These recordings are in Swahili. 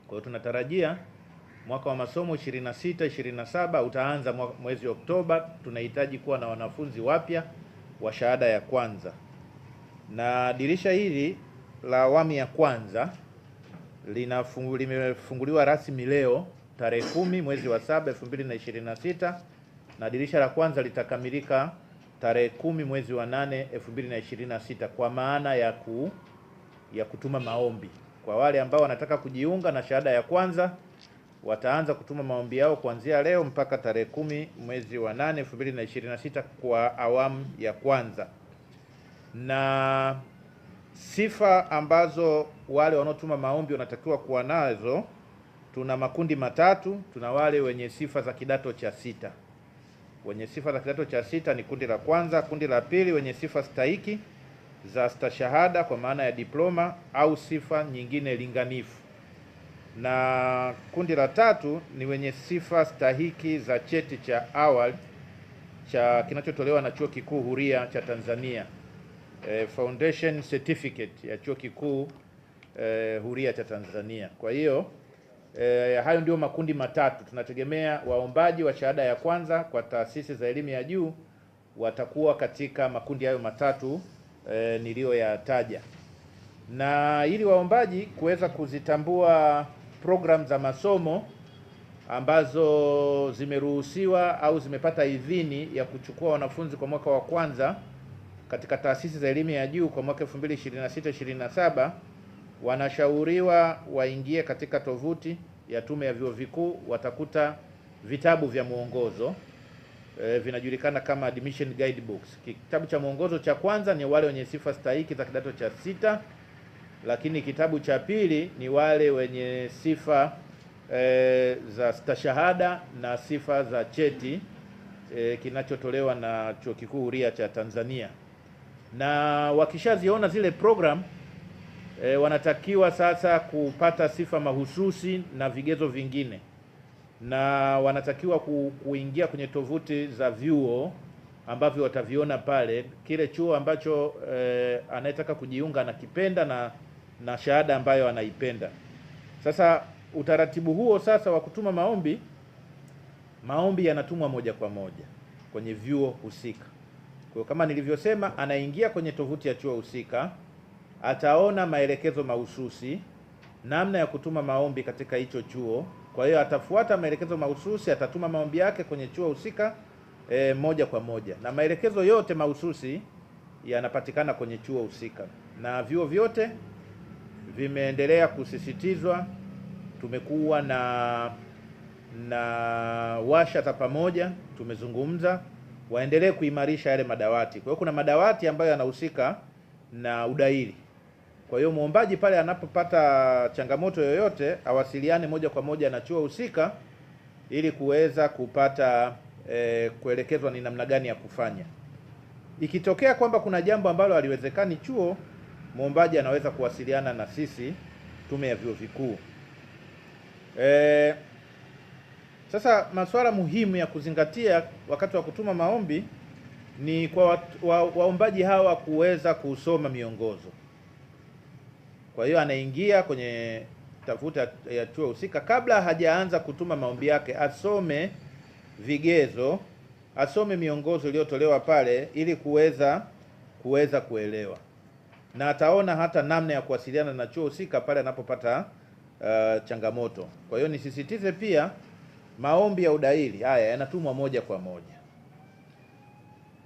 Kwa hiyo tunatarajia mwaka wa masomo 26-27 utaanza mwezi Oktoba. Tunahitaji kuwa na wanafunzi wapya wa shahada ya kwanza, na dirisha hili la awamu ya kwanza limefunguliwa rasmi leo tarehe 10 mwezi wa 7 2026, na dirisha la kwanza litakamilika tarehe 10 mwezi wa 8 2026, kwa maana ya kutuma maombi. Kwa wale ambao wanataka kujiunga na shahada ya kwanza wataanza kutuma maombi yao kuanzia leo mpaka tarehe 10 mwezi wa 8 2026 kwa awamu ya kwanza. Na sifa ambazo wale wanaotuma maombi wanatakiwa kuwa nazo, tuna makundi matatu. Tuna wale wenye sifa za kidato cha sita. Wenye sifa za kidato cha sita ni kundi la kwanza. Kundi la pili wenye sifa stahiki za stashahada kwa maana ya diploma au sifa nyingine linganifu, na kundi la tatu ni wenye sifa stahiki za cheti cha awali cha kinachotolewa na Chuo Kikuu Huria cha Tanzania, Foundation Certificate ya Chuo Kikuu Huria cha Tanzania. Kwa hiyo hayo ndio makundi matatu. Tunategemea waombaji wa shahada ya kwanza kwa taasisi za elimu ya juu watakuwa katika makundi hayo matatu niliyoyataja. Na ili waombaji kuweza kuzitambua program za masomo ambazo zimeruhusiwa au zimepata idhini ya kuchukua wanafunzi kwa mwaka wa kwanza katika taasisi za elimu ya juu kwa mwaka 2026-27, wanashauriwa waingie katika tovuti ya Tume ya Vyuo Vikuu. Watakuta vitabu vya mwongozo vinajulikana kama admission guidebooks. Kitabu cha mwongozo cha kwanza ni wale wenye sifa stahiki za kidato cha sita, lakini kitabu cha pili ni wale wenye sifa za stashahada na sifa za cheti kinachotolewa na Chuo Kikuu Huria cha Tanzania. Na wakishaziona zile program wanatakiwa sasa kupata sifa mahususi na vigezo vingine, na wanatakiwa kuingia kwenye tovuti za vyuo ambavyo wataviona pale kile chuo ambacho anayetaka kujiunga anakipenda na shahada ambayo anaipenda. Sasa utaratibu huo sasa wa kutuma maombi yanatumwa moja kwa moja kwenye vyuo husika. Kwa kama nilivyosema, anaingia kwenye tovuti ya chuo husika, ataona maelekezo mahususi namna ya kutuma maombi katika hicho chuo. Kwa hiyo atafuata maelekezo mahususi, atatuma maombi yake kwenye chuo husika moja kwa moja, na maelekezo yote mahususi yanapatikana kwenye chuo husika. Na vyuo vyote vimeendelea kusisitizwa. Tumekuwa na washa za pamoja, tumezungumza waendelee kuimarisha yale madawati. Kwa hiyo kuna madawati ambayo yanahusika na udahili. Kwa hiyo muombaji pale anapopata changamoto yoyote awasiliane moja kwa moja na chuo husika ili kuweza kupata kuelekezwa ni namna gani ya kufanya. Ikitokea kwamba kuna jambo ambalo haliwezekani chuo, muombaji anaweza kuwasiliana na sisi Tume ya Vyuo Vikuu. Sasa masuala muhimu ya kuzingatia wakati wa kutuma maombi ni kwa waombaji hawa kuweza kusoma miongozo. Kwa hiyo anaingia kwenye tafuta ya chuo husika, kabla hajaanza kutuma maombi yake asome vigezo, asome miongozo iliyotolewa pale ili kuweza kuelewa, na ataona hata namna ya kuwasiliana na chuo husika pale anapopata changamoto. Kwa hiyo nisisitize pia, maombi ya udahili haya yanatumwa moja kwa moja.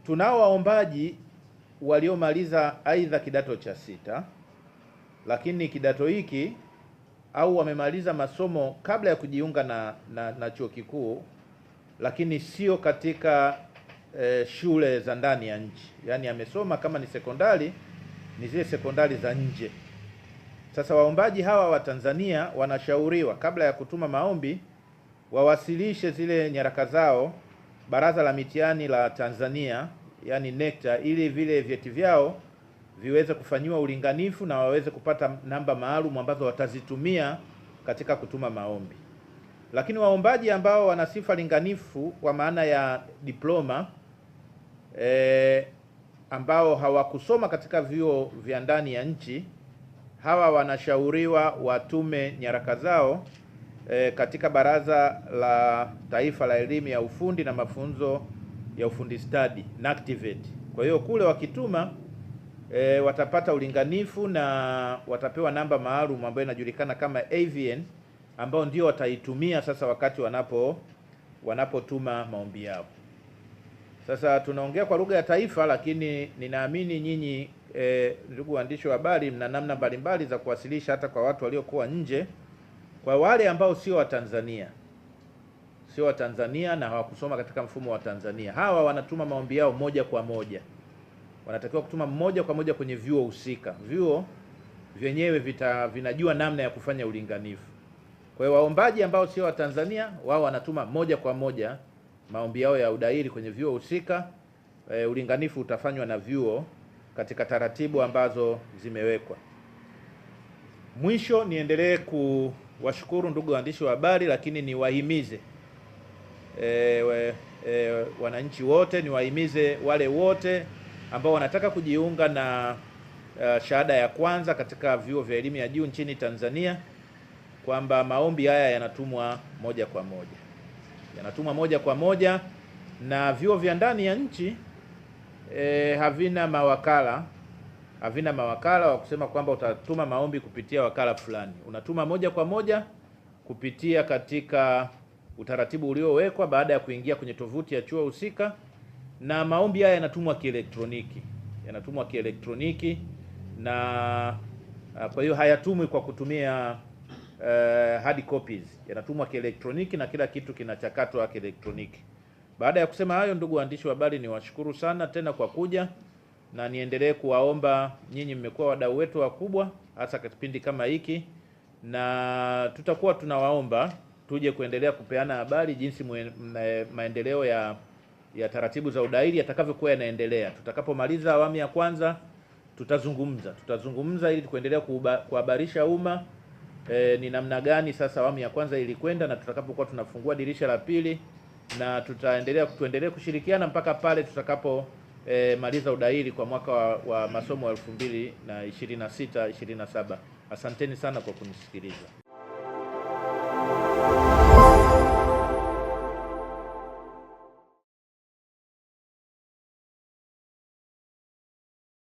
Tunao waombaji waliomaliza aidha kidato cha sita, lakini kidato hiki au wamemaliza masomo kabla ya kujiunga na chuo kikuu, lakini sio katika shule za ndani ya nchi. Yaani amesoma kama ni sekondari, ni zile sekondari za nje. Sasa waombaji hawa wa Tanzania wanashauriwa kabla ya kutuma maombi wawasilishe zile nyaraka zao Baraza la Mitihani la Tanzania, yani NECTA, ili vile vyeti vyao viweze kufanyiwa ulinganifu na waweze kupata namba maalum ambazo watazitumia katika kutuma maombi. Lakini waombaji ambao wana sifa linganifu kwa maana ya diploma ambao hawakusoma katika vyuo vya ndani ya nchi, hawa wanashauriwa watume nyaraka zao katika Baraza la Taifa la Elimu ya Ufundi na Mafunzo ya Ufundi Stadi NACTVET. Kwa hiyo kule wakituma watapata ulinganifu na watapewa namba maalum ambayo inajulikana kama AVN, ambao ndio wataitumia sasa wakati wanapotuma maombi yao. Sasa tunaongea kwa lugha ya taifa, lakini ninaamini nyinyi ndugu waandishi wa habari mna namna mbalimbali za kuwasilisha hata kwa watu waliokuwa nje. Kwa wale ambao sio Watanzania na hawakusoma katika mfumo wa Tanzania, hawa wanatuma maombi yao moja kwa moja. Wanatakiwa kutuma moja kwa moja kwenye vyuo husika. Vyuo vyenyewe vinajua namna ya kufanya ulinganifu. Kwa hiyo waombaji ambao sio Watanzania, wao wanatuma moja kwa moja maombi yao ya udahili kwenye vyuo husika. Ulinganifu utafanywa na vyuo katika taratibu ambazo zimewekwa. Mwisho, niendelee kuwashukuru ndugu waandishi wa habari, lakini niwahimize wananchi wote, niwahimize wale wote ambao wanataka kujiunga na shahada ya kwanza katika vyuo vya elimu ya juu nchini Tanzania kwamba maombi haya yanatumwa moja kwa moja, na vyuo vya ndani ya nchi havina mawakala wa kusema kwamba utatuma maombi kupitia wakala fulani. Unatuma moja kwa moja kupitia katika utaratibu uliowekwa baada ya kuingia kwenye tovuti ya chuo husika, na maombi haya yanatumwa kielektroniki, na kwa hiyo hayatumwi kwa kutumia hard copies, yanatumwa kielektroniki na kila kitu kinachakatwa kielektroniki. Baada ya kusema hayo, ndugu waandishi wa habari, niwashukuru sana tena kwa kuja, na niendelee kuwaomba nyinyi, mmekuwa wadau wetu wakubwa hasa katika kipindi kama hiki, na tutakuwa tunawaomba tuje kuendelea kupeana habari jinsi maendeleo ya taratibu za udahili yatakavyokuwa yanaendelea. Tutakapomaliza awamu ya kwanza tutazungumza ili kuendelea kuhabarisha umma ni namna gani sasa awamu ya kwanza ilikwenda, na tutakapokuwa tunafungua dirisha la pili, na tuendelee kushirikiana mpaka pale tutakapo maliza udahili kwa mwaka wa masomo wa 2026-27. Asanteni sana kwa kunisikiliza.